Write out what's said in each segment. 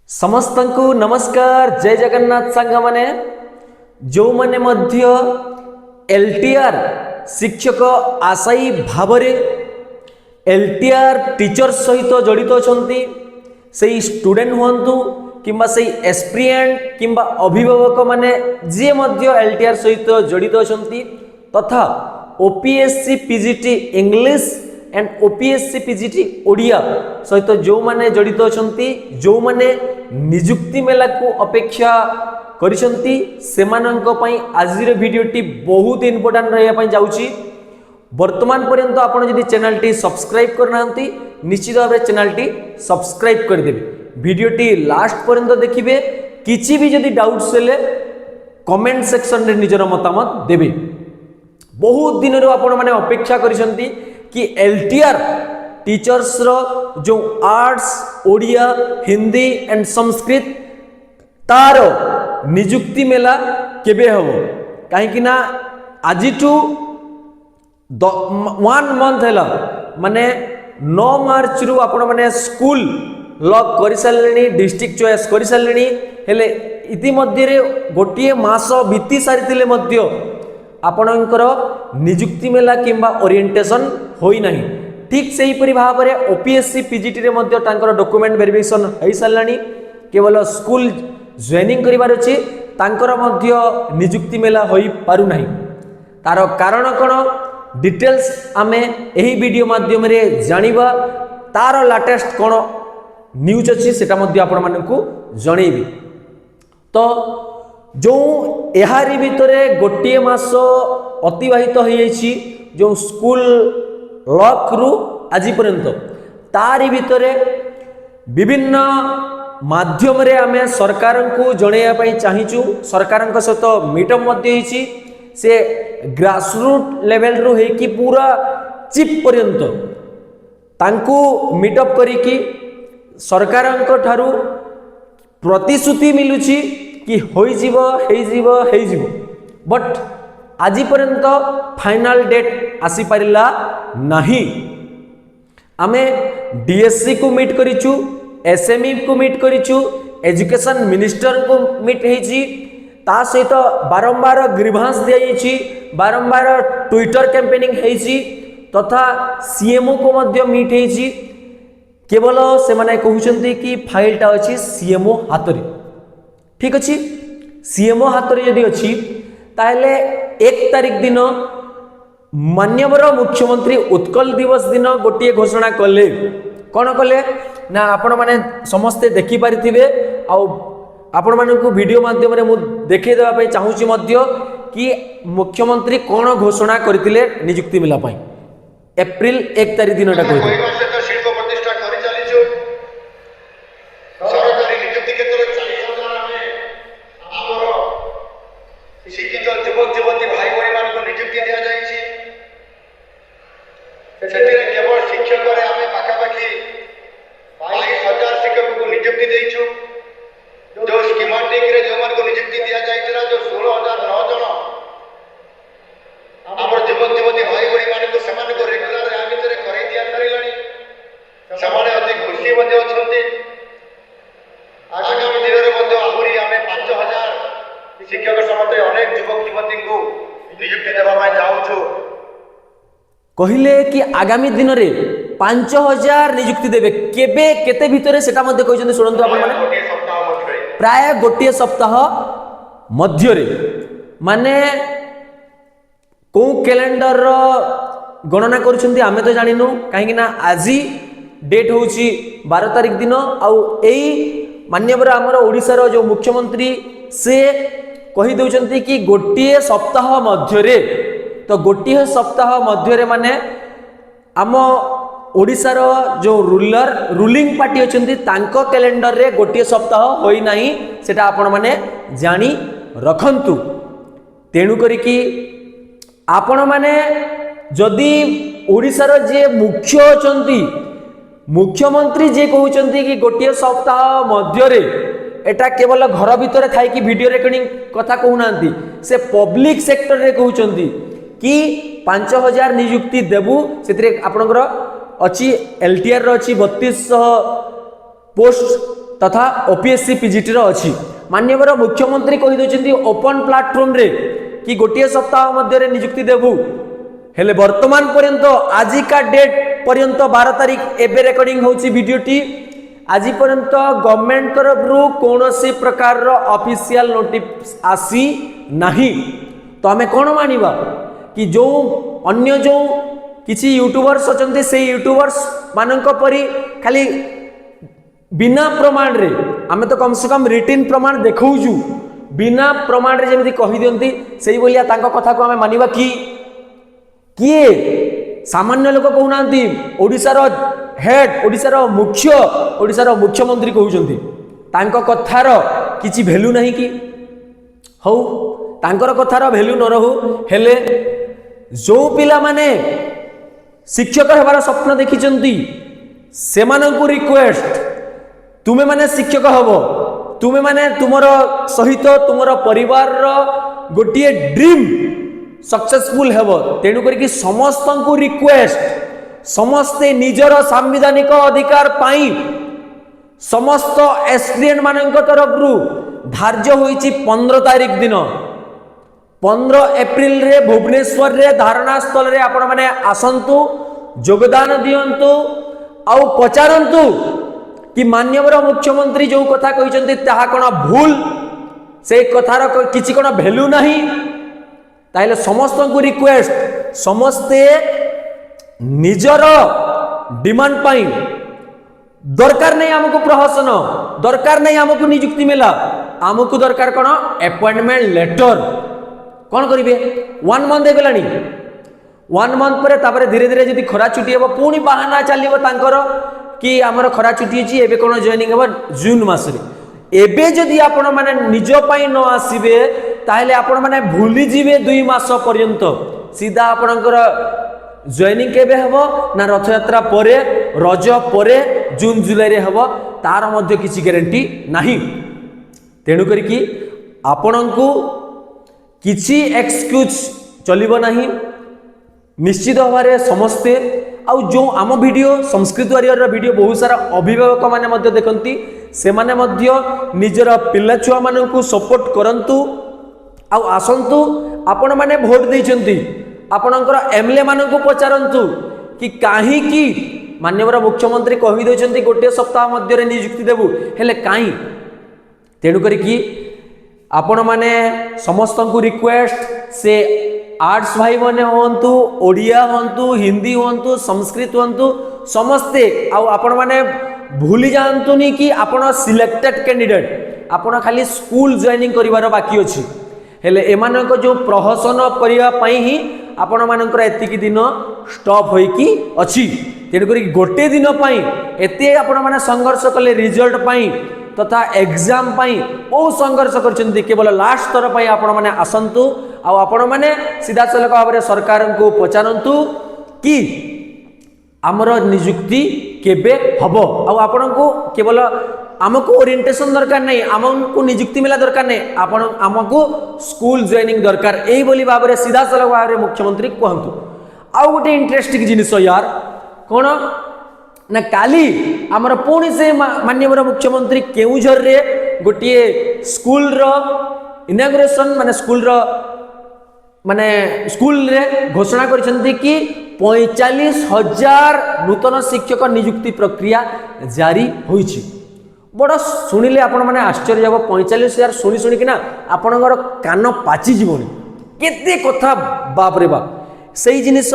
समस्तंकु नमस्कार जय जगन्नाथ सांग माने जो माने मध्य एलटीआर शिक्षक आशायी भावरे एलटीआर टीचर सहित जड़ित अछंती सेई स्टूडेंट हुंतु किंबा सेई एस्पिरेंट किंबा अभिभावक माने जे मध्य एलटीआर सहित जड़ित अछंती तथा OPSC PGT English and OPSC PGT Odia सहित जो माने जड़ित अछंती जो माने निजुक्ति मेला को अपेक्षा करिसंती सेमानंक पई आजिर वीडियोटी बहुत इंपोर्टेंट रहया पई जाउची। वर्तमान पर्यंत आपण जदि चैनल टी सब्सक्राइब करनांती निश्चित भाव चैनल टी सब्सक्राइब कर देबे। वीडियोटी लास्ट पर्यंत देखिबे किछि भी जदि डाउट्स हेले कमेंट सेक्शन रे निजर मतामत देबे। बहुत दिन रो आपण माने अपेक्षा करिसंती कि एलटीआर टीचर्स रो जो आर्ट्स ओडिया हिंदी एंड संस्कृत तार निजुक्ति मेला केबे हबो काहेकि ना आजिठू 1 मंथ हैला माने 9 मार्च रु आपण माने स्कूल लॉक करि सारलेनी डिस्ट्रिक्ट चॉइस करि सारलेनी हेले इति मध्ये रे गोटिए मास बीती सारितिले मध्ये आपणकर निजुक्ति मेला किंबा ओरिएंटेशन होई नाही। ठीक सेही परि भाव रे ओपीएससी पीजीटी रे मध्ये तांकर डॉक्यूमेंट वेरिफिकेशन होई सारलानी केवल स्कूल जॉइनिंग करिवार अछि तांकर मध्ये निजुक्ति मेला होई पारु नाही। तार कारण कोन डिटेल्स आमे एही वीडियो माध्यम रे जानिबा तार लेटेस्ट कोन न्यूज अछि सेटा मध्ये आपण मानकू जणैबी। तो जो एहारी भितरे गोटिए मास अतिबाहित होइछि जो स्कूल लॉक रु आज पर्यंत तारी भितरे विभिन्न माध्यम रे आमे सरकार को जणैया पई चाहिचु। सरकार सहित मीटअप मध्ये होइछि से ग्रासरूट लेवल रु हे कि पूरा चीफ पर्यंत तांको मीटअप करिकी सरकार ठारू प्रतिश्रुति मिलुछि कि होई जीवो बट आज पर्यंत फाइनल डेट आसी पारिला नहीं। आमे डीएससी को मीट करिचु एसएमई को मीट करिचु एजुकेशन मिनिस्टर को मीट हेछि ता सहित बारंबार ग्रीवांस दियाइछि बारंबार ट्विटर कैंपेनिंग हेछि तथा सीएमओ को मध्य मीट हेछि केवल से माने कहउछंती कि फाइलटा अछि सीएमओ हातरे। ठीक अछि सीएमओ हातरे यदि अछि ताहले 1 तारिख दिन माननीय मुख्यमंत्री उत्कल दिवस दिन गोटे घोषणा कले कौन कले ना आपण माने समस्ते देखि पारिथिबे आ आपण मानकू वीडियो माध्यम रे मु देखै देबा पई चाहूची मध्य कि मुख्यमंत्री कौन घोषणा करथिले नियुक्ति मिला पई एप्रिल 1 तारिख दिन एटा कहिथिले शिक्षित युवक युवती भाई भाई मान को नियुक्ति दिया जाइछि सेठे केवल शिक्षक रे आमे पाखा पाखी 22000 शिक्षक को नियुक्ति देइछु जो स्कीमेटिक रे जो मान को नियुक्ति दिया जाइछला जो 16009 जन हमर युवक युवती भाई भाई मान को समान को रेगुलर या भीतर करै दिया सरिलानी समान अति खुशी मध्ये अछंती आगामी दिन रे मध्ये आहुरी आमे 5000 शिक्षक समते अनेक युवक युवती को नियुक्ति देबा पय चाहूछु कहिले कि आगामी दिन रे 5000 नियुक्ति देबे केबे केते भितरे सेटा मध्ये कहिसंती सुनंतु आपण माने प्राय गोटे सप्ताह मध्य रे माने को कैलेंडर रो गणना करूछंती आमे तो जानिनु काहे कि ना आजी डेट होउची 12 तारिख दिन आ एई मान्यवर हमर ओडिसा रो जो मुख्यमंत्री से कही दउचंती कि गोटिए सप्ताह मध्य रे तो गोटिए सप्ताह मध्य रे माने आम ओडिसा रो जो रूलिंग पार्टी अछंती तांको कैलेंडर रे गोटिए सप्ताह होई नाही सेटा आपण माने जानी रखंतु। तेणु करी कि आपण माने जदी ओडिसा रो जे मुख्य अछंती मुख्यमंत्री जे कहउचंती कि गोटिए सप्ताह मध्य रे एटा केवल घर भितर थाई कि वीडियो रिकॉर्डिंग कथा कहउनांती से पब्लिक सेक्टर रे कहउचंती कि 5000 नियुक्ति देबु सेतरे आपनकर अछि एलटीआर रो अछि 3200 पोस्ट तथा ओपीएससी पीजीटी रो अछि माननीय मुख्यमंत्री कहि दउछन्ती ओपन प्लेटफॉर्म रे कि गोटे सप्ताह मध्य रे नियुक्ति देबु हेले वर्तमान पर्यंत आजिका डेट पर्यंत 12 तारिख एबे रेकर्डिंग होची वीडियोटी आज पर्यंत गवर्नमेंट तरफ रु कोनोसी प्रकार रो ऑफिशियल नोटिस आसी नाही तो हमें कौन मानिबा कि जो अन्य जो किसी यूट्यूबर्स अछन्ती से यूट्यूबर्स मानक परी खाली बिना प्रमाण रे आमे तो कम से कम रिटिन प्रमाण देखौजु बिना प्रमाण रे जेमिति कहि दियंती सेही बोलिया तांको कथा को हमें मानिबा कि किए सामान्य लोक कहउनांती ओडिसा रो हेड ओडिसा रो मुख्य ओडिसा रो मुख्यमंत्री कहउचंती तांको कथार किछि वैल्यू नहीं कि हौ तांकर कथार वैल्यू न रहू हेले जो पिला माने शिक्षक हेबार स्वप्न देखिचंती सेमानंकु रिक्वेस्ट तुमे माने शिक्षक हबो तुमे माने तुमर सहित तुमर परिवार रो गोटिए ड्रीम सक्सेसफुल हेबो तेनु करी समस्त को रिक्वेस्ट समस्ते निजर संवैधानिक अधिकार पाई समस्त एसडीएन मानक तरफ रु धार्य होईची 15 तारिख दिन 15 एप्रिल रे भुवनेश्वर रे धारणा स्थल रे आपण माने आसंतु योगदान दियंतु आउ पचारंतु कि माननीय मुख्यमंत्री जो कथा कहिसंती ताहा कोन भूल से कथार किछि कोन वैल्यू नहीं ताइले समस्त को रिक्वेस्ट समस्ते निजर डिमांड पाई दरकार नहीं हमको प्रहसन दरकार नहीं हमको नियुक्ति मिला हमको दरकार कोन अपॉइंटमेंट लेटर कौन करिवे 1 मंथ देगलानी 1 मंथ पर तापरे धीरे धीरे जदी खरा छुट्टी हेबो पुनी बहाना चलिबो तांकर कि हमर खरा छुट्टी अछि एबे कोन जॉइनिंग हेबो जून मास रे एबे जदी आपण माने निज पई न आसीबे ताहले आपण माने भूली जिवे 2 मास पर्यंत सीधा आपणकर जॉइनिंग केबे हेबो ना रथ यात्रा परे रज परे जून जुलाई रे हेबो तार मध्य किछि ग्यारंटी नाही तेनु करी कि आपणंकु किछि एक्सक्यूज चलिबो नाही निश्चित भाव समस्ते आउ जो आम वीडियो संस्कृत वारियर वीडियो बहुत सारा अभिभावक माने मध्य देखंती से माने मध्य निजर पिला छुआ मानकु सपोर्ट करंतु आउ आसंतु आपण माने भोट देइचंती आपणकर एमएलए मानकु पचारंतु कि काहे कि माननीय मुख्यमंत्री कहि देइचंती गोटे सप्ताह मध्य रे नियुक्ति देबु हेले काई तेनु करी कि आपण माने समस्त को रिक्वेस्ट से आर्ट्स भाई माने होंतु ओडिया होंतु हिंदी होंतु संस्कृत होंतु समस्ते आपण माने भूली जानतुनी कि आपण सिलेक्टेड कैंडिडेट आपण खाली स्कूल जॉइनिंग करिवार बाकी अछि हेले एमानक जो प्रहसन करिया पई ही आपण मानकर एतिकी दिन स्टॉप होई कि अछि तेनु करी गोटे दिन पई एते आपण माने संघर्ष कले रिजल्ट पई तथा एग्जाम पई बहुत संघर्ष करछन्ती केवल लास्ट स्तर पई आपण माने आसंतु आ आपण माने सीधा सलक भाबरे सरकार को पचारंतु कि हमर नियुक्ति केबे हबो आ आपण को केवल हमको ओरिएंटेशन दरकार नहीं हमको नियुक्ति मिला दरकार नहीं आपण हमको स्कूल जॉइनिंग दरकार एई बोली भाबरे सीधा सलक भाबरे मुख्यमंत्री कहंतु आ गोटे इंटरेस्टिंग जिनिस यार कोन ना काली आमर पुणी से माननीय मुख्यमंत्री केउझर रे गोटिए स्कूल रो इनागुरेशन माने स्कूल रो माने स्कूल रे घोषणा करछन्ती कि 45,000 नूतन शिक्षक नियुक्ति प्रक्रिया जारी होईछि बड़ शुणिले आपण माने आश्चर्य जाबो 45,000 शुणी शुणी किना आपणकर कान पाची जीवनी केते कथा बाप रे बाप सही जिनिस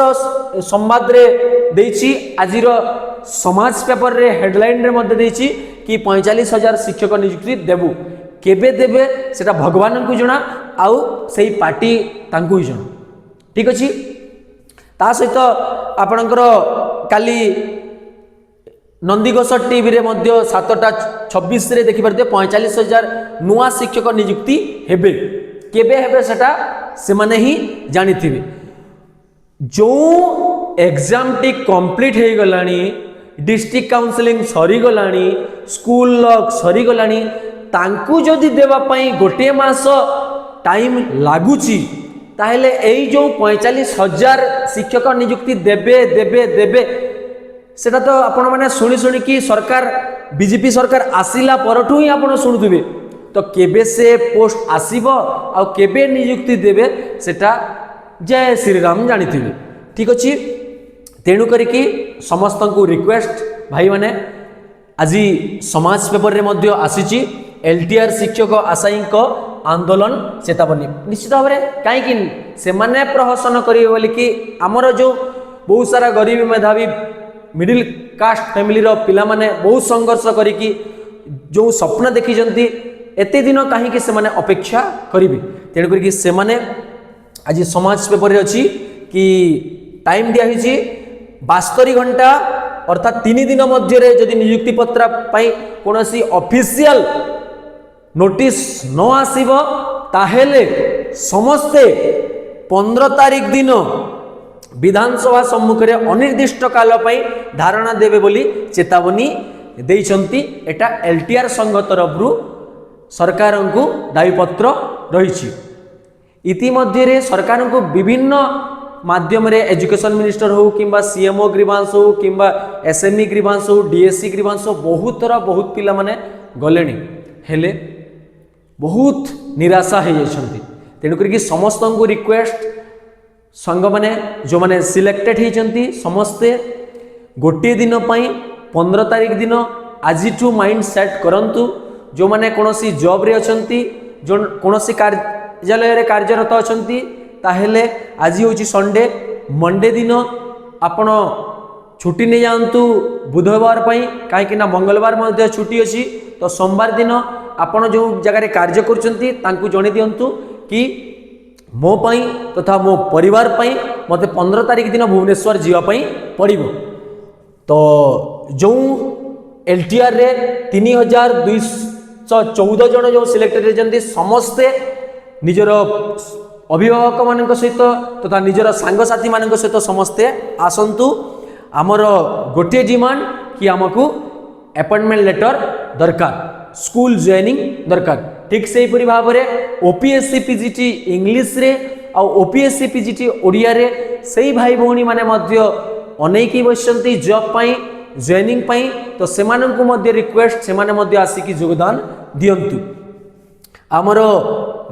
संवाद रे देछि आजिर समाज पेपर रे हेडलाइन रे मध्य देछि कि 45,000 शिक्षक नियुक्ति देबु केबे देबे सेटा भगवान को जणा आउ सही पार्टी तांकु ही जणा ठीक अछि ता सहित आपणकर काली नंदीघोष टीवी रे मध्य 7:26 रे देखि परते 45,000 नुआ शिक्षक नियुक्ति हेबे केबे हेबे सेटा से माने ही जानिथिबे जो एग्जाम टी कंप्लीट हे गलानी डिस्ट्रिक्ट काउंसलिंग सरी गलानी स्कूल लॉक सरी गलानी तांकु जदि देवा पई गोटे मास टाइम लागुची ताहले एई जो 45,000 शिक्षक नियुक्ति देबे देबे देबे सेटा तो आपण मैंने शुणी शुणिकी सरकार बीजेपी सरकार आसिला परठू ही आपण शुणुवे तो केबे से पोस्ट आसीबो आ केबे नियुक्ति देबे सेटा जय श्रीराम जानी ठीक अच्छे। तेणु करिकी समस्त को रिक्वेस्ट भाई माने आज समाज पेपर रे मध्य आसीची एलटीआर शिक्षक आशायी आंदोलन चेतावनी निश्चित भाव में कहीं से माने प्रहसन करेंगे बोली कि आमर जो बहुत सारा गरीब मेधावी मिडिल कास्ट फैमिली रो पिला माने बहुत संघर्ष करिकी जो स्वप्न देखी एते दिन कहीं से माने अपेक्षा करेंगे तेणु करिकी से माने आज समाज पेपर रे अच्छी कि टाइम दिया 72 घंटा अर्थात 3 दिन मध्य जदि नियुक्ति पत्र कौन ऑफिशियल नोटिस न आसीबो ताहेले समस्ते 15 तारिख दिन विधानसभा सम्मुख में अनिर्दिष्ट काल धारणा देवे बोली चेतावनी देइछंती। एटा एलटीआर संघ तरफ सरकार को दायीपत्र रही। इतिमध्य सरकार को विभिन्न माध्यम रे एजुकेशन मिनिस्टर हो किंबा सीएमओ ग्रीवांस हो किंबा एसएमई ग्रीवांस हो डीएससी ग्रीवांस हो बहुत थरा बहुत पिला माने गलेनी हेले बहुत निराशा हो जाती। तेणुक समस्त को रिक्वेस्ट संघ मैंने जो मैंने सिलेक्टेड होती समस्ते गोटे दिन 15 तारिख दिन आज माइंड सेट करंतु जो मैंने कौन सी जॉब रे अछंती जो कौन सी कार्यालय रे कार्यरत अछंती ताहेले आज हूँ संडे मंडे दिन आपण छुट्टी नहीं जातु बुधवार कहीं मंगलवार मध्य छुट्टी अच्छी तो सोमवार दिन आपण जो जगह कार्य करछंती तांकु जणे दियंतु कि मो पई तथा मो परिवार पई मते 15 तारिख दिन भुवनेश्वर जीवा पई पड़िबो। तो जो एलटीआर रे 3214 जन जो सिलेक्टेड रहजंती समस्ते निजर अभिभावक मान सहित तथा निजर सांगसाथी मान सहित समस्ते आसंतु। आमर गोटे डिमांड कि आमको अपॉइंटमेंट लेटर दरकार स्कूल जॉइनिंग दरकार ठीक से ही भाव में ओपीएससी पीजीटी इंग्लिश रे आ ओपीएससी पीजीटी ओडिया रे सही भाई भौणी माने मध्य अनेकी बसंती जॉब पाई जॉइनिंग पाई तो सेमानंकु मध्य रिक्वेस्ट सेमाने मध्य आसिकी योगदान दियंतु। आमर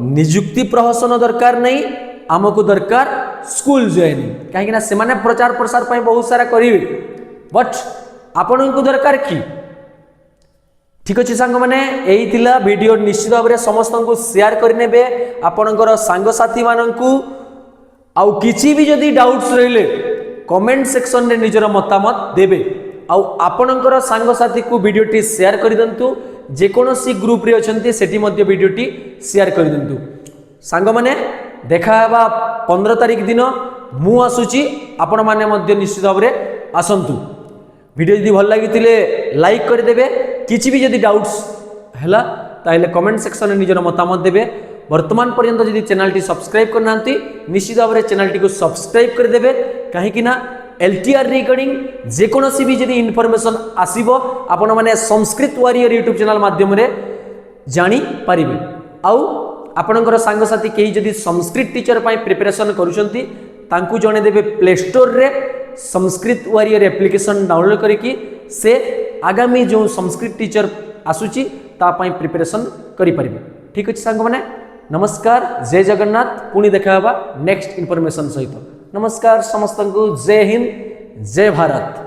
नियुक्ति प्रहसन दरकार नहीं आमको दरकार स्कूल जॉइनिंग कहीं से माने प्रचार प्रसार पाई बहुत सारा करेंगे बट आपण को दरकार कि ठीक अच्छे सांग मैंने यही थिला वीडियो निश्चित भाव में समस्त को शेयर करने आपणकर सांगसाथी मानू आउ किसी भी जदि डाउट्स रहिले कमेंट सेक्शन रे निजर मतामत देबे आउ आपणकर सांगसाथी को वीडियोटी शेयर कर दिंतु जेकोसी ग्रुप रे अछंती सेठी मध्य वीडियोटी शेयर कर दिंतु। सांग माने देखा 15 तारिख दिन मु आसुची आपण माने मध्य निश्चित भाव में आसंतु। वीडियो यदि भल लगी लाइक करदेवे किसी भी जदि डाउट्स हैला ताहले कमेंट सेक्शन में निजर मतामत देवे। वर्तमान पर्यंत जदि चैनल टी सब्सक्राइब करना निश्चित भाव में चैनल टी को सब्सक्राइब करदेवे कहीं एलटीआर रिगार्डिंग जेकोसी भी जदि इनफॉरमेशन आसीबो आपण माने संस्कृत वॉरियर यूट्यूब चैनल माध्यम रे जानी पारिबे। आउ आपणकर सांगसाथी कहीं जदि संस्कृत टीचर पाई प्रिपरेशन करूछंती तांकु जणे देबे प्ले स्टोर रे संस्कृत वॉरियर एप्लिकेशन डाउनलोड करिकी से आगामी जो संस्कृत टीचर आसुची ता पाई प्रिपरेशन करि परिबे। ठीक अछि सांग माने नमस्कार जय जगन्नाथ पुणी देखा नेक्स्ट इनफॉरमेशन सहित। नमस्कार समस्त को जय हिंद जय भारत।